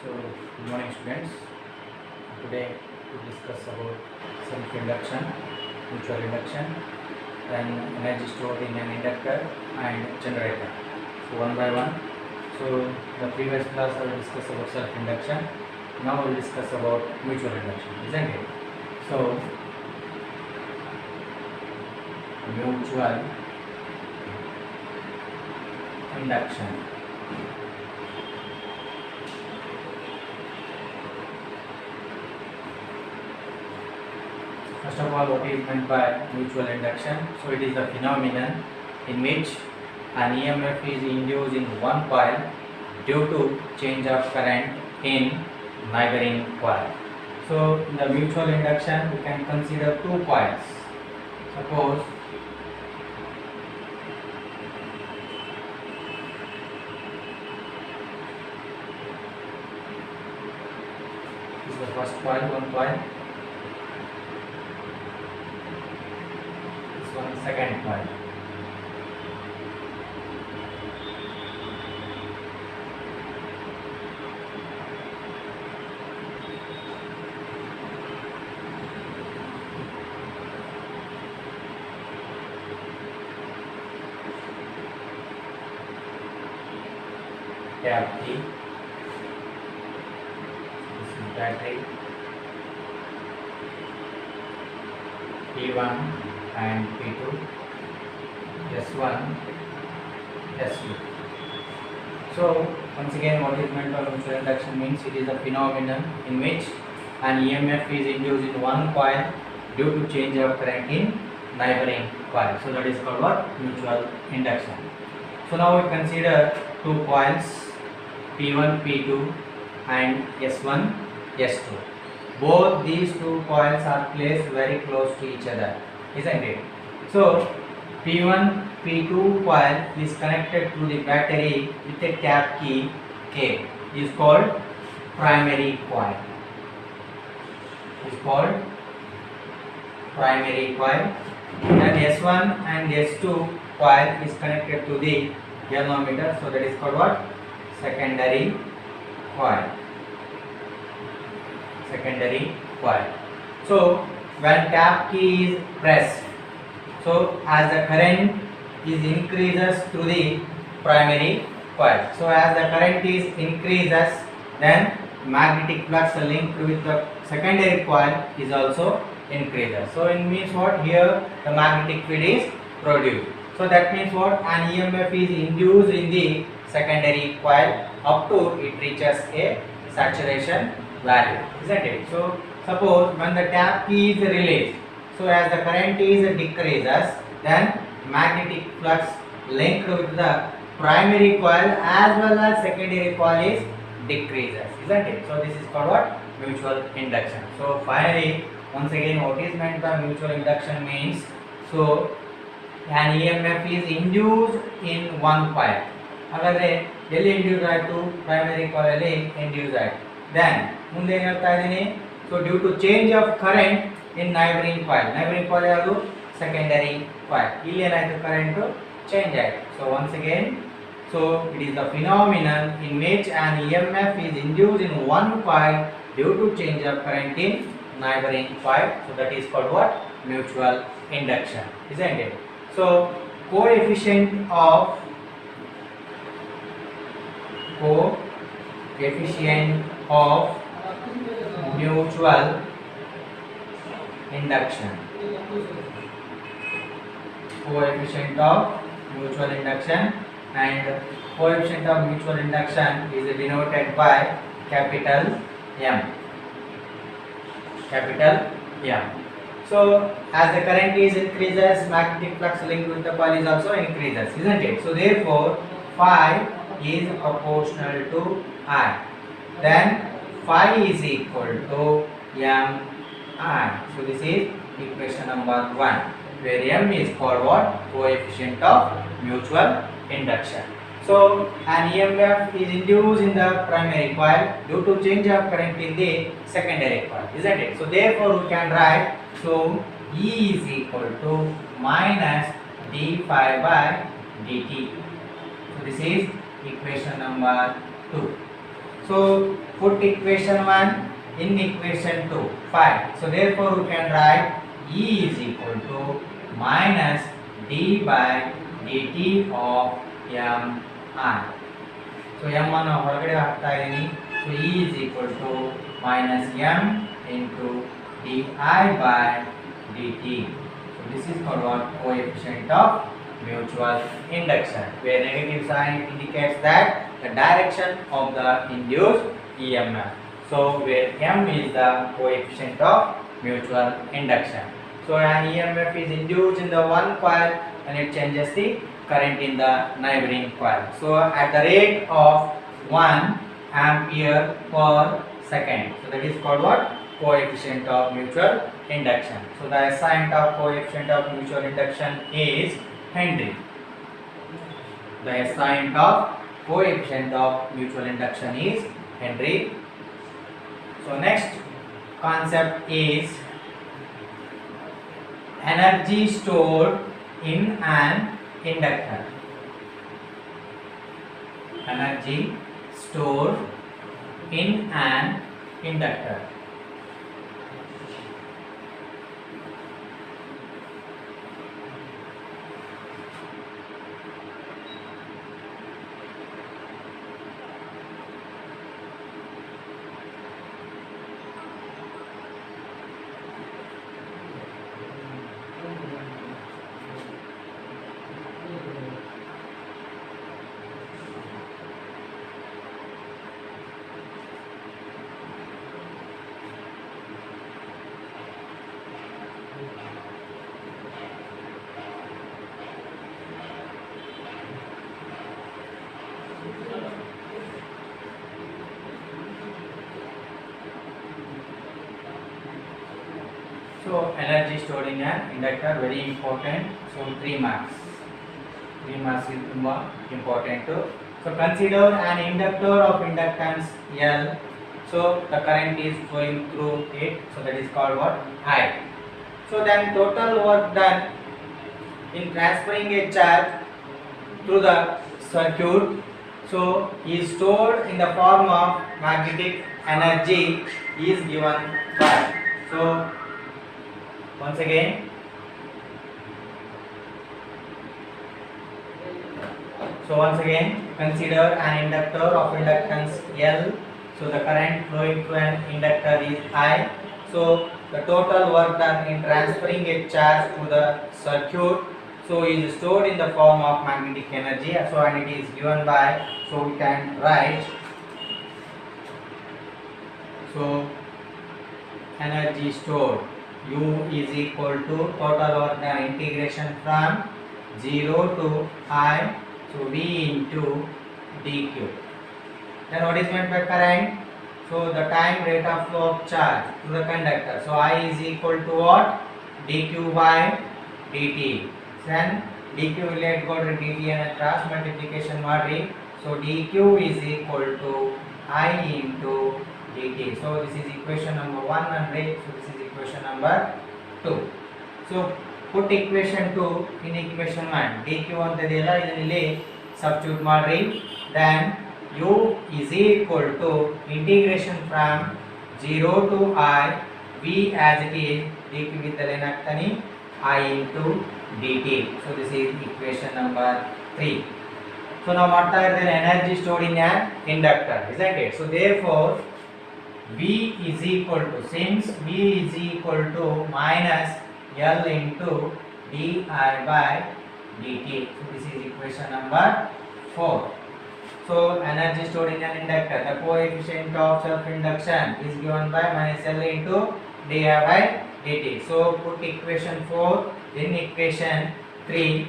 So, good morning students. Today we discuss about self-induction, mutual induction, then energy stored in an inductor and generator. So one by one. So the previous class I will discuss about self-induction. Now we will discuss about mutual induction, isn't it? So mutual induction. First of all, what is meant by mutual induction? So it is a phenomenon in which an EMF is induced in one coil due to change of current in neighboring coil. So in the mutual induction, we can consider two coils. Suppose this is the first coil, one coil. This one second coil. Tab T. This is battery P1 and P2, S1, S2. So once again, what is meant by mutual induction means it is a phenomenon in which an EMF is induced in one coil due to change of current in neighboring coil. So that is called what? Mutual induction. So now we consider two coils P1, P2 and S1, S2. Both these two coils are placed very close to each other, isn't it? So P1, P2 coil is connected to the battery with a tap key K. Is called primary coil. Is called primary coil. Then S1 and S2 coil is connected to the galvanometer. So that is called what? Secondary coil. Secondary coil. So when tap key is pressed, so as the current is increases through the primary coil. So as the current is increases, then magnetic flux linked with the secondary coil is also increases. So it means what? Here the magnetic field is produced. So that means what? An EMF is induced in the secondary coil up to it reaches a saturation value, isn't it? So suppose when the tap key is released, so as the current is decreases, then magnetic flux linked with the primary coil as well as secondary coil is decreases, isn't it? So this is called what? Mutual induction. So finally, once again, what is meant by mutual induction means, so an EMF is induced in one coil. ಹಾಗಾದ್ರೆ ಎಲ್ಲಿ induce ಆಯಿತು? Primary coil ಅಲ್ಲಿ induce ಆಯಿತು. Then ಮುಂದೆ ಏನು ಹೇಳ್ತಾ ಇದ್ದೀನಿ? So due to change of current in neighbouring coil. Neighbouring coil ಯಾವುದು? Secondary coil. ಇಲ್ಲಿ ಏನಾಯಿತು? ಕರೆಂಟ್ ಚೇಂಜ್ ಆಯಿತು. So once again, so it is the phenomenon in which an EMF is induced in one coil due to change of current in neighboring coil. So that is called what? Mutual induction, isn't it? So coefficient of mutual induction. Coefficient of mutual induction, and coefficient of mutual induction is denoted by capital M. Capital M. So as the current is increases, magnetic flux linked with the coil is also increases, isn't it? So therefore phi is proportional to I. Then phi is equal to M I. So this is equation number 1, where M is called what? Coefficient of mutual induction. So an EMF is induced in the primary coil due to change of current in the secondary coil, isn't it? So therefore we can write, so E is equal to minus d phi by dt. So this is equation number 2. So put equation 1 in equation 2, 5. So therefore we can write E is equal to minus d by dt of mi. So m ಅನ್ನು ಹೊರಗಡೆ ಹಾಕ್ತಾ ಇದೀನಿ. So E is equal to minus m into di by dt. So this is called what? Coefficient of mutual induction, where negative sign indicates that the direction of the induced EMF. So where m is the coefficient of mutual induction. So an EMF is induced in the one coil and it changes the current in the neighboring coil. So at the rate of 1 ampere per second. So that is called what? Coefficient of mutual induction. So the SI unit of coefficient of mutual induction is Henry. The SI unit of coefficient of mutual induction is Henry. So next concept is energy stored in an inductor. Energy stored in an inductor. So energy stored in an inductor, very important. So 3 marks. 3 marks is important too. So consider an inductor of inductance L. So the current is flowing through it. So that is called what? I. So then total work done in transferring a charge through the circuit, so is stored in the form of magnetic energy is given by. So once again, consider an inductor of inductance L. So the current flowing through an inductor is I. So the total work done in transferring a charge through the circuit, so is stored in the form of magnetic energy. So and it is given by. So we can write. So energy stored, U is equal to total work done integration from 0 to I. So V into dq. Then what is meant by current? So the time rate of flow of charge to the conductor. So I is equal to what? dq by dt. Then dq will let go to dt and cross multiplication ಮಾಡಿ. So dq is equal to I into dt. So this is equation number 1 and so this is equation number 2. So put equation 2 in equation 1. dq ಅಂತದೆಲ್ಲ ಇದರಲ್ಲಿ substitute ಮಾಡಿ. Then u is equal to integration from 0 to I v as it is dq ಇದ್ದಲ್ಲಿ ಏನಾಗ್ತಾನೆ I into dt. So this is equation number 3. So now ಮಾಡ್ತಾ ಇದ್ದೇನೆ energy stored in an inductor, isn't it? So therefore V is equal to, since V is equal to minus L into di by dt. So this is equation number 4. So energy stored in an inductor, the coefficient of self induction is given by minus L into di by dt. So put equation 4 in equation 3.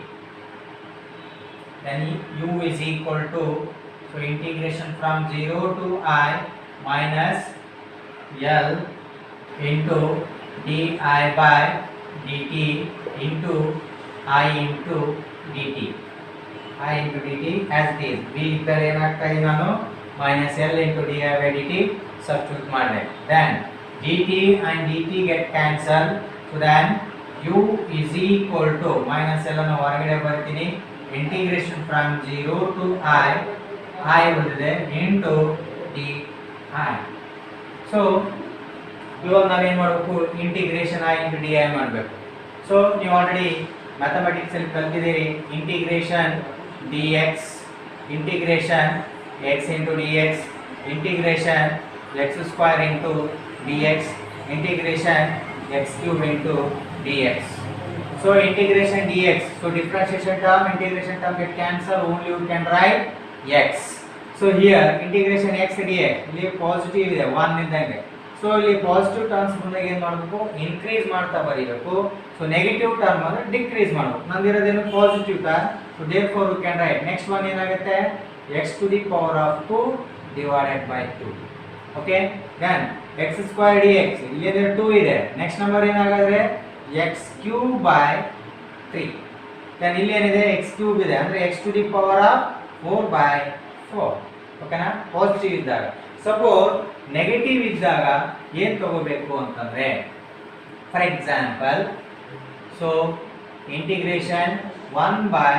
Then U is equal to, so integration from 0 to I minus L into di by dt into I into dt. I into dt as it is. V ಇದ್ದರೆ ಏನಾಗ್ತಾ ಇದೆ ನಾನು minus L into di by dt substitute ಮಾಡಿದೆ. Then dt and dt get cancelled. So then U is equal to minus L ಅನ್ನು ಹೊರಗಡೆ ಬರ್ತೀನಿ. Integration from 0 to I ಉಳಿದಿದೆ into D I. So ಇವಾಗ ನಾವೇನು ಮಾಡಬೇಕು, integration I into D I ಮಾಡಬೇಕು. So ನೀವು ಆಲ್ರೆಡಿ ಮ್ಯಾಥಮೆಟಿಕ್ಸಲ್ಲಿ ಕಲ್ತಿದ್ದೀರಿ. Integration D X, integration X into D X, integration X square into D X, integration X cube into D X. So integration dx, so differentiation term, integration term get cancel, only you can write x. So here integration x dx, ಇಲ್ಲಿ positive ಇದೆ 1 ಇದ್ದಂಗೆ. So ಇಲ್ಲಿ positive terms ಬಂದಾಗ ಏನು ಮಾಡಬೇಕು, increase ಮಾಡ್ತಾ ಬರೀಬೇಕು. So negative term ಅಂದ್ರೆ ಡಿಕ್ರೀಸ್ ಮಾಡಬೇಕು. ನಂದಿರೋದೇನು positive term. So therefore you can write next one ಏನಾಗುತ್ತೆ, x to the power of 2 divided by 2. Okay, then x square dx, ಇಲ್ಲಿ 2 ಇದೆ. ನೆಕ್ಸ್ಟ್ ನಂಬರ್ ಏನಾಗುತ್ತೆ, x cube by 3. then ಇಲ್ಲಿ ಏನಿದೆ, x cube ಇದೆ ಅಂದ್ರೆ x to the power of 4 by 4. ಓಕೆನಾ, positive ಇದ್ದಾಗ. ಸಪೋಸ್ ನೆಗೆಟಿವ್ ಇದ್ದಾಗ ಏನು ತಗೋಬೇಕು ಅಂತಂದ್ರೆ, for example, so integration 1 by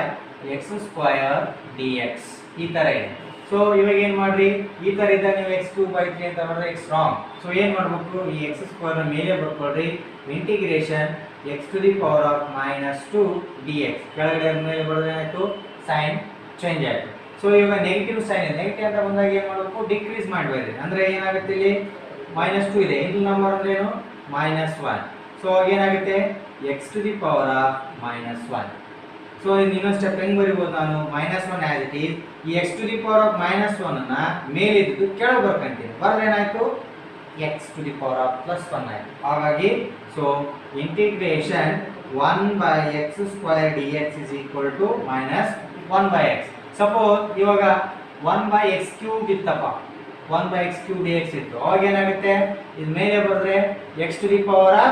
x square dx ಈ ತರ ಇದೆ. ಸೊ ಇವಾಗ ಏನು ಮಾಡ್ರಿ, ಈ ತರ ಇದ್ದಾಗ ನೀವು x cube by 3 ಅಂತ ಮಾಡಿದ್ರೆ x ರಾಂಗ್. ಸೊ ಏನು ಮಾಡಬೇಕು, ಈ x ಸ್ಕ್ವೇರ್ ಮೇಲೆ ಬರ್ಕೊಳ್ರಿ, integration x to the power of -2 dx. ಕೆಳಗಡೆ ಮೇಲೆ ಬರೋದು ಏನಾಯ್ತು, ಸೈನ್ ಚೇಂಜ್ ಆಯ್ತು. ಸೊ ಇವಾಗ ನೆಗೆಟಿವ್ ಸೈನ್ ಇದೆ, ನೆಗೆಟಿವ್ ಅಂತ ಬಂದಾಗ ಏನು ಮಾಡಬೇಕು, ಡಿಕ್ರೀಸ್ ಮಾಡಬೇಡಿ. ಅಂದ್ರೆ ಏನಾಗುತ್ತೆ, ಇಲ್ಲಿ -2 ಇದೆ, ಇಲ್ಲಿ ನಂಬರ್ ಅಂದ್ರೆ ಏನು, -1. ಸೊ ಏನಾಗುತ್ತೆ, x to the power of -1. So ಇನ್ನೊಂದು ಸ್ಟೆಪ್ ಹೆಂಗ್ ಬರೀಬಹುದು, ನಾನು -1 ಆಸ್ ಇಟ್ ಈಸ್, ಈ x to the power of -1 ಅನ್ನ ಮೇಲಿದ್ದು ಕೆಳಗೆ ಬರ್ಕೊಂತೀನಿ, ಬರಲ್ಲ ಏನಾಯ್ತು, x to the power of +1 ಆಯ್ತು. ಹಾಗಾಗಿ so integration 1 by x square dx is equal to -1 by x. Suppose ಇವಾಗ 1 by x cube ಇತ್ತಪ್ಪ, 1 by x cube dx ಇತ್ತು, ಅವಾಗ ಏನಾಗುತ್ತೆ, ಇದು ಮೇಲೆ ಬರೆದ್ರೆ x to the power of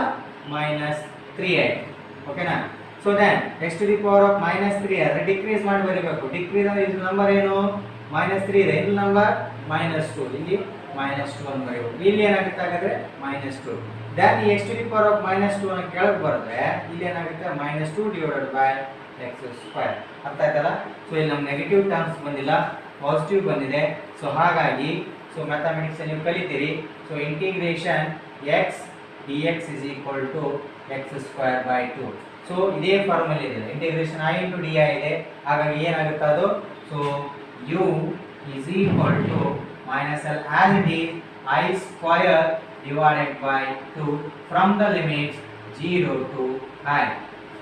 -3 ಆಯ್ತು. ಓಕೆನಾ, so then x to the power of -3 ಆದ್ರೆ ಡಿಕ್ರೀಸ್ ಮಾಡಿ ಬರೀಬೇಕು. ಡಿಕ್ರೀಸ್ ಅಂದ್ರೆ ಇದು ನಂಬರ್ ಏನು, -3 ಇದೆ, ಇಲ್ಲಿ ನಂಬರ್ -2, ಇಲ್ಲಿ -2 ಅಂತ ಬರೀಬೇಕು. ಇಲ್ಲಿ ಏನಾಗುತ್ತೆ ಹಾಗಾದ್ರೆ -2. ದೆನ್ ಈ x to the power of -2 ಅನ್ನು ಕೆಳಗೆ ಬರೆದ್ರೆ ಇಲ್ಲಿ ಏನಾಗುತ್ತೆ, -2 divided by x square. ಅರ್ಥ ಆಯ್ತಲ್ಲ. ಸೊ ಇಲ್ಲಿ ನಮ್ಮ ನೆಗೆಟಿವ್ ಟರ್ಮ್ಸ್ ಬಂದಿಲ್ಲ, ಪಾಸಿಟಿವ್ ಬಂದಿದೆ. ಸೊ ಹಾಗಾಗಿ ಸೊ ಮ್ಯಾಥಮೆಟಿಕ್ಸ್ ನೀವು ಕಲಿತೀರಿ. So integration x dx is equal to x square by 2. So ಇದೇ ಫಾರ್ಮಲ್ ಇದೆ, ಇಂಟಿಗ್ರೇಷನ್ i into di ಇದೆ. ಹಾಗಾಗಿ ಏನಾಗುತ್ತೆ ಅದು, so u is equal to -l as it is I square divided by 2 from the limits 0 to I.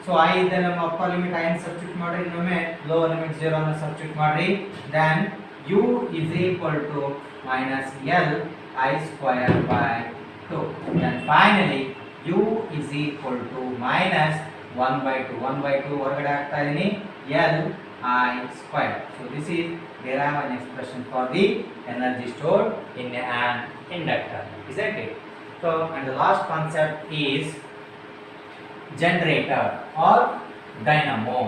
So I ಇದ್ದ ನಮ್ಮ upper limit I ಅನ್ನು substitute ಮಾಡಿ, ಇನ್ನೊಮ್ಮೆ ಲೋವರ್ ಲಿಮಿಟ್ 0 ಅನ್ನು ಸಬ್ಸ್ಟಿಟ್ಯೂಟ್ ಮಾಡಿ, then u is equal to -l I square by 2. then finally u is equal to -1 by 2. 1 by 2 ಹೊರಗಡೆ ಹಾಕ್ತಾ ಇದೀನಿ, l I square. so this is there are an expression for the energy stored in an inductor, isn't it? So and the last concept is generator or dynamo.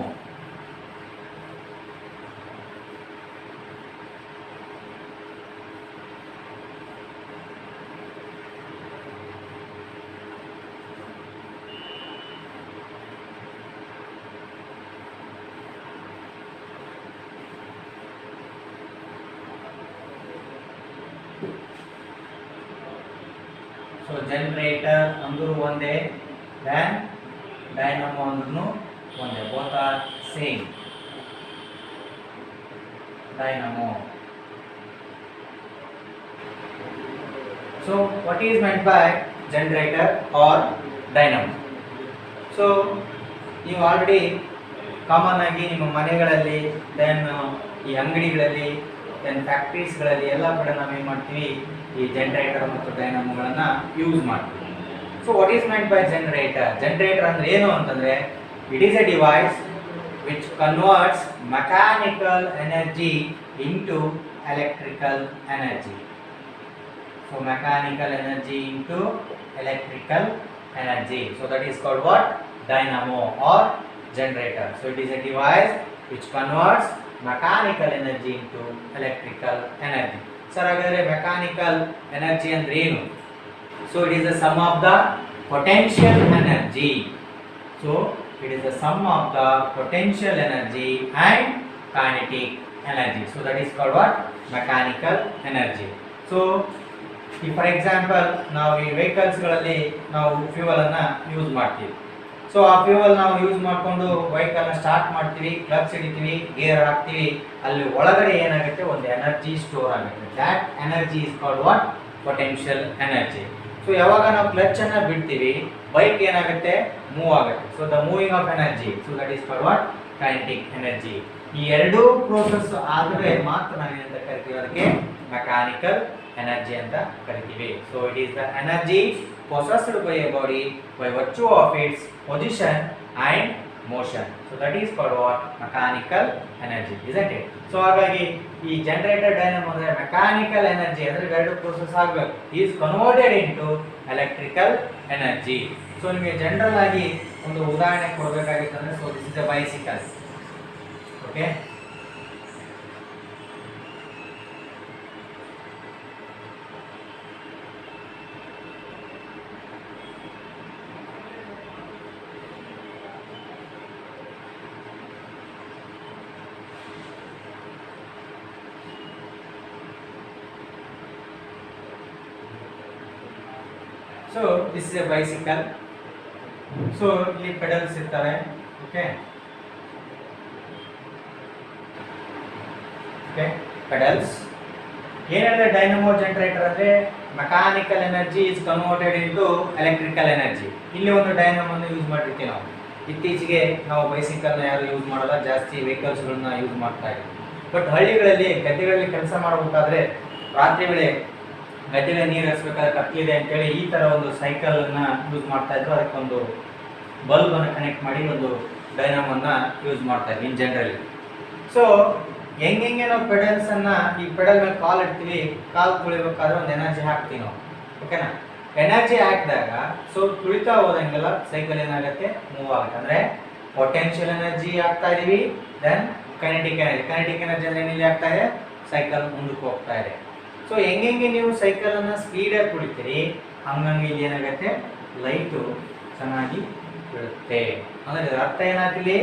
So generator ಅಂದ್ರೂ ಒಂದೇ, then dynamo ಅಂದ್ರೂ ಒಂದೇ, both are same. dynamo. So what is meant by generator or dynamo? So ನೀವು already common ಆಗಿ ನಿಮ್ಮ ಮನೆಗಳಲ್ಲಿ, then ಈ ಅಂಗಡಿಗಳಲ್ಲಿ, ದೆನ್ ಫ್ಯಾಕ್ಟ್ರೀಸ್ಗಳಲ್ಲಿ ಎಲ್ಲ ಕಡೆ ನಾವೇನು ಮಾಡ್ತೀವಿ, ಈ ಜನರೇಟರ್ ಮತ್ತು ಡೈನಮೋಗಳನ್ನು ಯೂಸ್ ಮಾಡ್ತೀವಿ. So what is meant by generator? Generator ಅಂದ್ರೆ ಏನು ಅಂತಂದ್ರೆ, it is A device which converts mechanical energy into electrical energy. So mechanical energy into electrical energy. So that is called what? Dynamo or generator. So it is a device which converts mechanical energy into electrical energy. Sir, ಹಾಗಾದ್ರೆ mechanical energy ಅಂದ್ರೆ ಏನು? So it is the sum of the potential energy. So it is the sum of the potential energy and kinetic energy. So that is called what? Mechanical energy. So ಈ for example ನಾವು ಈ ವೆಹಿಕಲ್ಸ್ಗಳಲ್ಲಿ ನಾವು ಫ್ಯೂಯಲನ್ನು use ಮಾಡ್ತೀವಿ. So ಆ fuel ನಾವು use ಮಾಡಿಕೊಂಡು ವೆಹಿಕಲ್ನ start ಮಾಡ್ತೀವಿ, clutch ಹಿಡಿತೀವಿ, gear ಹಾಕ್ತೀವಿ. ಅಲ್ಲಿ ಒಳಗಡೆ ಏನಾಗುತ್ತೆ, ಒಂದು ಎನರ್ಜಿ ಸ್ಟೋರ್ ಆಗುತ್ತೆ. That energy is called what? Potential energy. So ಯಾವಾಗ ನಾವು ಕ್ಲಚ್ ಅನ್ನ ಬಿಡ್ತೀವಿ, ಬೈಕ್ ಏನಾಗುತ್ತೆ, ಮೂವ್ ಆಗುತ್ತೆ. So the moving of energy, so that is called what? Kinetic energy. ಈ ಎರಡೂ ಪ್ರೋಸೆಸ್ ಆದರೆ ಮಾತ್ರ ನಾವು ಏನಂತ ಕರಿತೀವಿ, ಅದಕ್ಕೆ ಮೆಕ್ಯಾನಿಕಲ್ ಎನರ್ಜಿ ಅಂತ ಕರಿತೀವಿ. So it is the energy possessed by a body by virtue of its position and motion. So that is called what? Mechanical energy, isn't it? So ಹಾಗಾಗಿ ಈ ಜನರೇಟರ್ ಡೈನಮೋ ಅಂದ್ರೆ ಮೆಕ್ಯಾನಿಕಲ್ ಎನರ್ಜಿ ಅಂದ್ರೆ ಎರಡು process ಆಗಬೇಕು, is converted into electrical energy. So ನಿಮಗೆ general ಆಗಿ ಒಂದು ಉದಾಹರಣೆ ಕೊಡಬೇಕಾಗಿತ್ತು ಅಂದ್ರೆ, so this is a bicycle. Okay, so this is A bicycle. So ಇಲ್ಲಿ ಪೆಡಲ್ಸ್ ಇರ್ತವೆ. Okay, pedals. ಏನಂದ್ರೆ ಡೈನಮೋ ಜನರೇಟರ್ ಅಂದ್ರೆ mechanical energy is converted into electrical energy. ಇಲ್ಲಿ ಒಂದು ಡೈನಮೋನ ಯೂಸ್ ಮಾಡಿರ್ತೀವಿ ನಾವು. ಇತ್ತೀಚೆಗೆ ನಾವು ಬೈಸಿಕಲ್ನ ಯಾರು ಯೂಸ್ ಮಾಡೋಲ್ಲ, ಜಾಸ್ತಿ ವೆಹಿಕಲ್ಸ್ಗಳನ್ನ ಯೂಸ್ ಮಾಡ್ತಾ ಇದ್ದೀವಿ. ಬಟ್ ಹಳ್ಳಿಗಳಲ್ಲಿ ಗದ್ದೆಗಳಲ್ಲಿ ಕೆಲಸ ಮಾಡಬೇಕಾದ್ರೆ ರಾತ್ರಿ ವೇಳೆ ಗದ್ದೆಗೆ ನೀರು ಹರಿಸಬೇಕಾದ್ರೆ ಕತ್ತಲಿದೆ ಅಂತೇಳಿ ಈ ಥರ ಒಂದು ಸೈಕಲನ್ನು ಯೂಸ್ ಮಾಡ್ತಾ ಇದ್ರು. ಅದಕ್ಕೊಂದು ಬಲ್ಬನ್ನು ಕನೆಕ್ಟ್ ಮಾಡಿ ಒಂದು ಡೈನಮೋನ ಯೂಸ್ ಮಾಡ್ತಾ ಇದ್ವಿ ಇನ್ ಜನರಲಿ. ಸೊ ಹೆಂಗೆ ನಾವು ಪೆಡಲ್ಸನ್ನು, ಈ ಪೆಡಲ್ ಮೇಲೆ ಕಾಲು ಇಡ್ತೀವಿ, ಕಾಲು ತುಳಿಬೇಕಾದ್ರೆ ಒಂದು ಎನರ್ಜಿ ಹಾಕ್ತೀವಿ ನಾವು. ಓಕೆನಾ? ಎನರ್ಜಿ ಹಾಕಿದಾಗ ಸೊ ತುಳಿತಾ ಹೋದಂಗೆಲ್ಲ ಸೈಕಲ್ ಏನಾಗುತ್ತೆ, ಮೂವ್ ಆಗುತ್ತೆ. ಅಂದರೆ ಪೊಟೆನ್ಷಿಯಲ್ ಎನರ್ಜಿ ಹಾಕ್ತಾ ಇದೀವಿ, then kinetic energy. Kinetic energy ಅಂದರೆ ಏನಿಲ್ಲಿ ಆಗ್ತಾ ಇದೆ, ಸೈಕಲ್ ಮುಂದಕ್ಕೆ ಹೋಗ್ತಾ ಇದೆ. ಸೊ ಹೆಂಗೆ ನೀವು ಸೈಕಲನ್ನು ಸ್ಪೀಡಾಗಿ ತುಳಿತೀರಿ, ಹಂಗಂಗೆ ಇಲ್ಲಿ ಏನಾಗುತ್ತೆ, ಲೈಟು ಚೆನ್ನಾಗಿ ಬೀಳುತ್ತೆ. ಅಂದರೆ ಇದರ ಅರ್ಥ ಏನಾಗ್ತಿಲ್ಲಿ,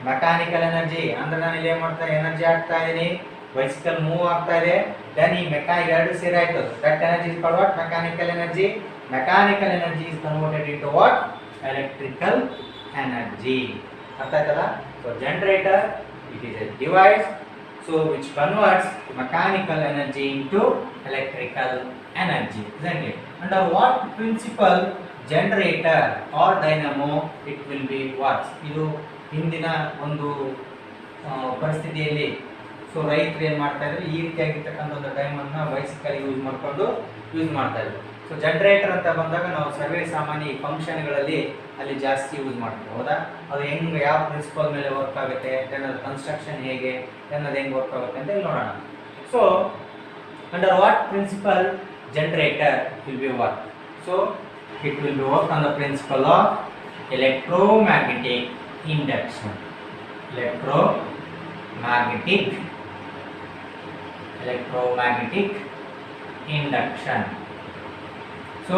ಮೆಕ್ಯಾನಿಕಲ್ ಎನರ್ಜಿ. ಅಂದರೆ ನಾನು ಇಲ್ಲಿ ಏನು ಮಾಡ್ತಾ ಎನರ್ಜಿ ಹಾಕ್ತಾ ಇದ್ದೀನಿ, ಬೈಸಿಕಲ್ ಮೂವ್ ಆಗ್ತಾ ಇದೆ, ದೆನ್ ಈ ಎರಡು ಸೇರಿ ಆಯ್ತು. That energy is called what? Mechanical energy. Mechanical energy is converted into what? Electrical energy. ಅರ್ಥ ಆಯ್ತಲ್ಲ? So generator, it is A device so which converts mechanical energy into electrical energy, isn't it? Under what principle generator or dynamo it will be what? ಇದು ಹಿಂದಿನ ಒಂದು ಪರಿಸ್ಥಿತಿಯಲ್ಲಿ so ರೈತರು ಏನು ಮಾಡ್ತಾ ಇದ್ರು, ಈ ರೀತಿಯಾಗಿರ್ತಕ್ಕಂಥ ಒಂದು ಡೈಮಂಡ್ನ ಬೈಸಿಕಲ್ ಯೂಸ್ ಮಾಡ್ತಾ ಇದ್ರು. ಸೊ ಜನರೇಟರ್ ಅಂತ ಬಂದಾಗ ನಾವು ಸರ್ವೇ ಸಾಮಾನ್ಯ ಫಂಕ್ಷನ್ಗಳಲ್ಲಿ ಅಲ್ಲಿ ಜಾಸ್ತಿ ಯೂಸ್ ಮಾಡ್ತೀವಿ, ಹೌದಾ? ಅದು ಹೆಂಗೆ, ಯಾವ ಪ್ರಿನ್ಸಿಪಲ್ ಮೇಲೆ ವರ್ಕ್ ಆಗುತ್ತೆ, ದೆನ್ ಅದು ಕನ್ಸ್ಟ್ರಕ್ಷನ್ ಹೇಗೆ, ದೆನ್ ಅದು ಹೆಂಗೆ ವರ್ಕ್ ಆಗುತ್ತೆ ಅಂತ ಇಲ್ಲಿ ನೋಡೋಣ. So under what principle generator will be work? So it will be work on the principle of electromagnetic induction. Electromagnetic induction. So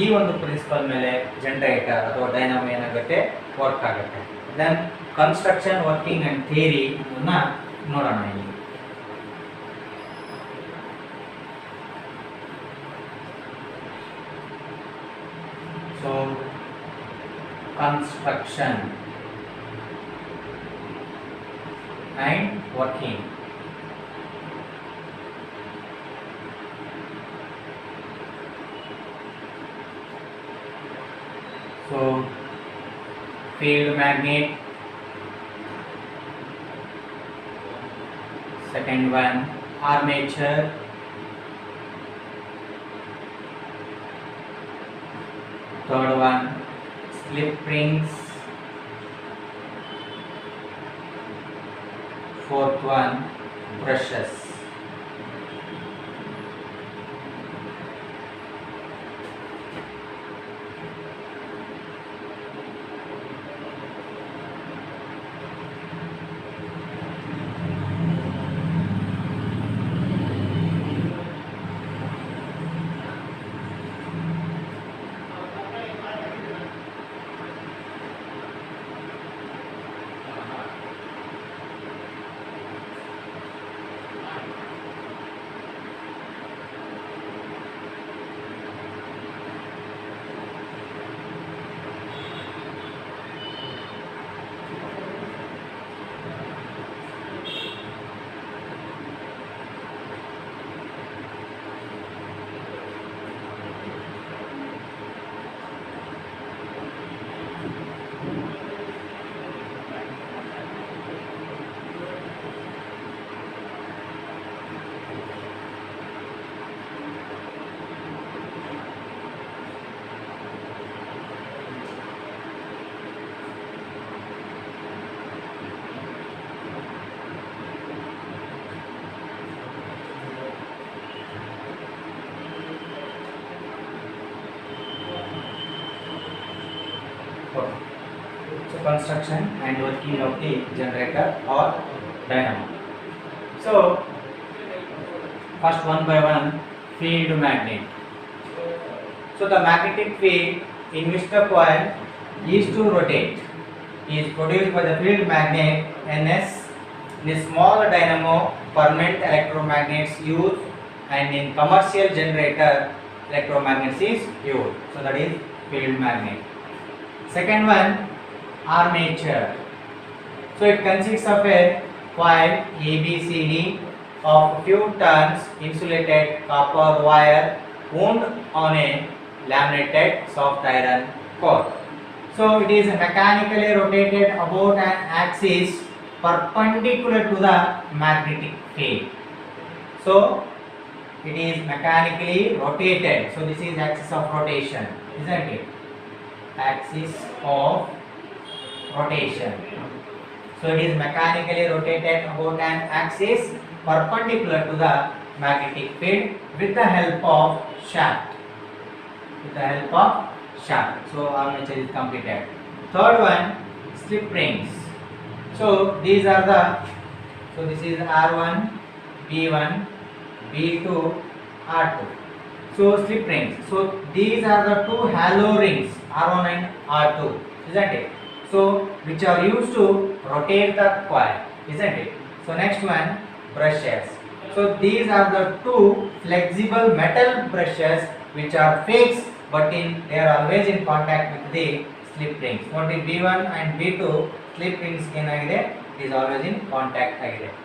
ಈ ಒಂದು ಪ್ರಿನ್ಸಿಪಲ್ ಮೇಲೆ ಜನರೇಟರ್ ಅಥವಾ ಡೈನಮೋ ಏನಾಗುತ್ತೆ, ವರ್ಕ್ ಆಗುತ್ತೆ. Then construction, working and theory ನೋಡೋಣ ಇಲ್ಲಿ. So construction and working. So field magnet, second one armature, third one slip rings, fourth one brushes. Okay. So construction and working of the generator or dynamo. So first one by one, field magnet. So the magnetic field in which the coil is to rotate is produced by the field magnet Ns. In a small dynamo, permanent electromagnets used, and in commercial generator, electromagnets is used. So that is field magnet. Second one, armature. So it consists of a coil ABCD of few turns insulated copper wire wound on a laminated soft iron core. So it is mechanically rotated about an axis perpendicular to the magnetic field. So it is mechanically rotated. So this is axis of rotation, isn't it? Axis of rotation. So it is mechanically rotated about an axis perpendicular to the magnetic field with the help of shaft. With the help of shaft. So armature is completed. Third one, slip rings. So these are the, so this is R1, B1, B2, R2. So slip rings. So these are the two halo rings, R1 and R2, isn't it? So which are used to rotate the coil, isn't it? So next one, brushes. So these are the two flexible metal brushes which are fixed, but they are always in contact with the slip rings. What is B1 and B2 slip rings is always in contact.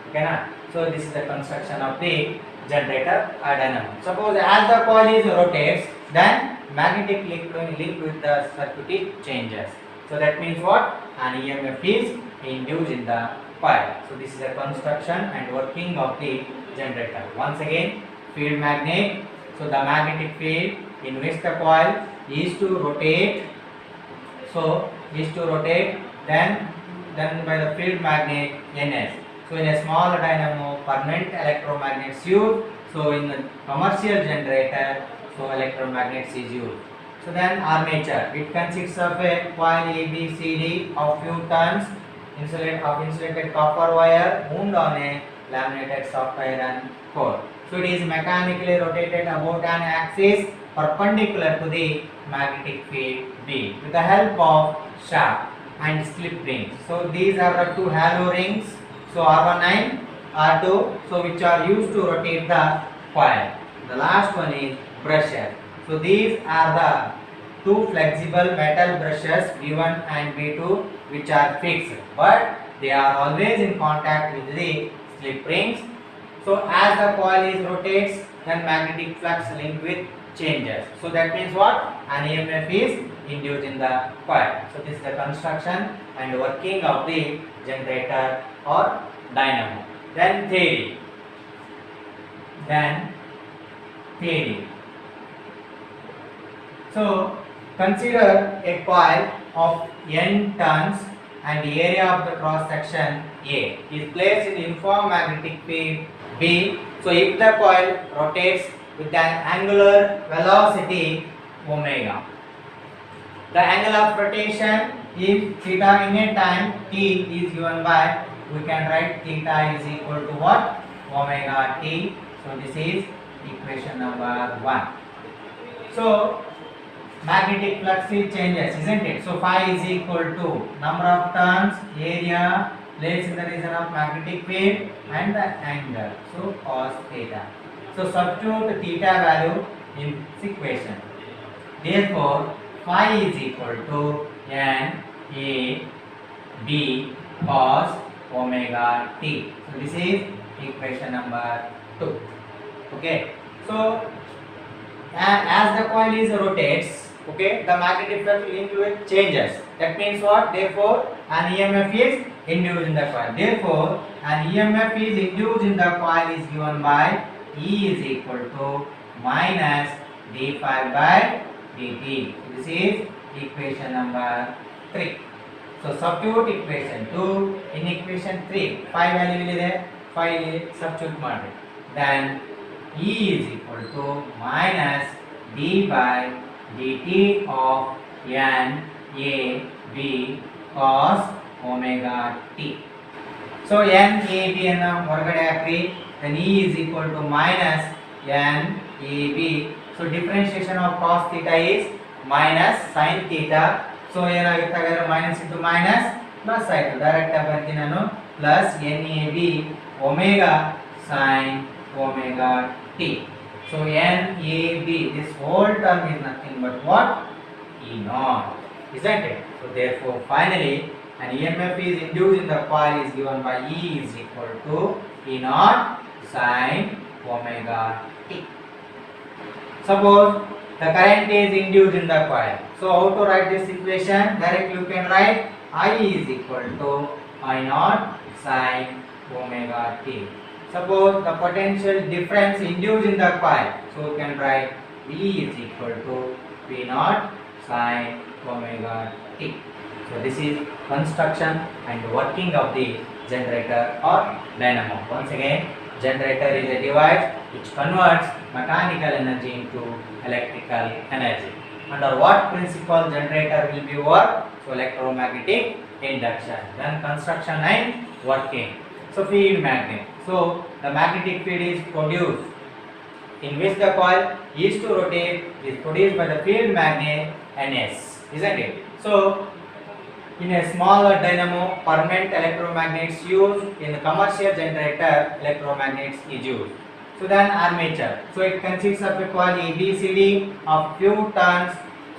Okay, so this is the construction of the generator or dynamo. Suppose as the coil is rotates, then magnetic link with the circuit changes. So that means what? An EMF is induced in the coil. So this is the construction and working of the generator. Once again, field magnet. So the magnetic field in which the coil is to rotate. So is to rotate, then by the field magnet Ns. So in a small dynamo, permanent electromagnets used. So in the commercial generator, so electromagnets is used. So then armature. It consists of a coil ABCD of few turns insulated copper wire wound on a laminated soft iron core. So it is mechanically rotated about an axis perpendicular to the magnetic field B with the help of shaft and slip rings. So these are the two halo rings. So R1 and R2, so which are used to rotate the coil. The last one is brushes. So these are the two flexible metal brushes B1 and B2 which are fixed, but they are always in contact with the slip rings. So as the coil is rotates, then magnetic flux link with changes. So that means what? An EMF is induced in the coil. So this is the construction and working of the generator or dynamo. Then theory. So consider a coil of n turns and the area of the cross section A is placed in uniform magnetic field B. So if the coil rotates with an angular velocity omega, the angle of rotation is theta in a time t is given by, we can write theta is equal to what? Omega t. So this is equation number 1. So magnetic flux changes, isn't it? So phi is equal to number of turns, area placed in the region of magnetic field, and the angle. So cos theta. So substitute theta value in this equation. Therefore phi is equal to n a b cos omega t. So this is equation number 2. Okay. So as the coil is rotates, okay, the magnetic flux linked changes. That means what? Therefore an EMF is induced in the coil. Therefore an EMF is induced in the coil is given by E is equal to minus d phi by dt. This is equation number 3. So substitute equation 2 in equation 3. Phi value will there. Phi substitute ಮಾಡಿ. Then E is equal to minus d by dt of n a B cos omega t. So NAB ಅನ್ನು ಹೊರಗಡೆ ಹಾಕ್ರಿ, then E is equal to minus NAB. So differentiation of cos theta is minus sin theta. So ಏನಾಗುತ್ತೆ ಹಾಗಾದ್ರೆ minus into minus plus ಆಯ್ತು, direct ಆಗಿ ಬರ್ತೀನಿ ನಾನು, plus NAB omega sin omega t. So NAB, this whole term is nothing but what? E naught, isn't it? So therefore finally an EMF is induced in the coil is given by E is equal to E naught sin omega t. Suppose the current is induced in the coil. So how to write this equation? Directly you can write I is equal to I naught sin omega t. Suppose the potential difference induced in the coil. So you can write E is equal to P naught sin omega t. So this is construction and working of the generator or dynamo. Once again, generator is a device which converts mechanical energy into electrical energy. Under what principle generator will be work? So electromagnetic induction. Then construction and working. So field magnet. So the magnetic field is produced in which the coil is to rotate is produced by the field magnet Ns, isn't it? So in a smaller dynamo, permanent electromagnets used. In the commercial generator, electromagnets is used. So then armature. So it consists of a coil ABCD of few turns.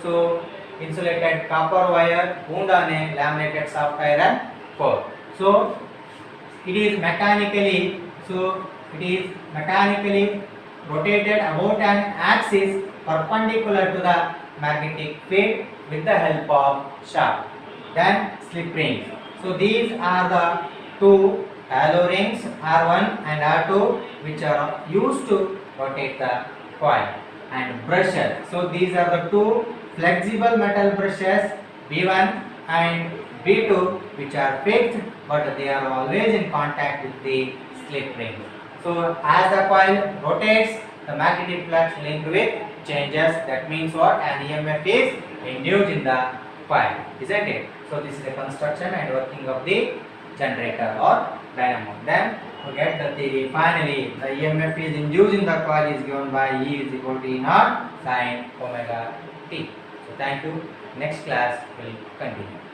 So insulated copper wire wound on a laminated soft iron core. So it is mechanically rotated about an axis perpendicular to the magnetic field with the help of shaft. Then slip rings. So these are the two halo rings R1 and R2 which are used to rotate the coil. And brushes. So these are the two flexible metal brushes B1 and B2 which are fixed but they are always in contact with the slip ring. So as the coil rotates, the magnetic flux linked with changes. That means what? An EMF is induced in the coil, isn't it? So this is the construction and working of the generator or dynamo. Then to get the theory, finally the EMF is induced in the coil is given by E is equal to E naught sin omega t. So thank you. Next class will continue.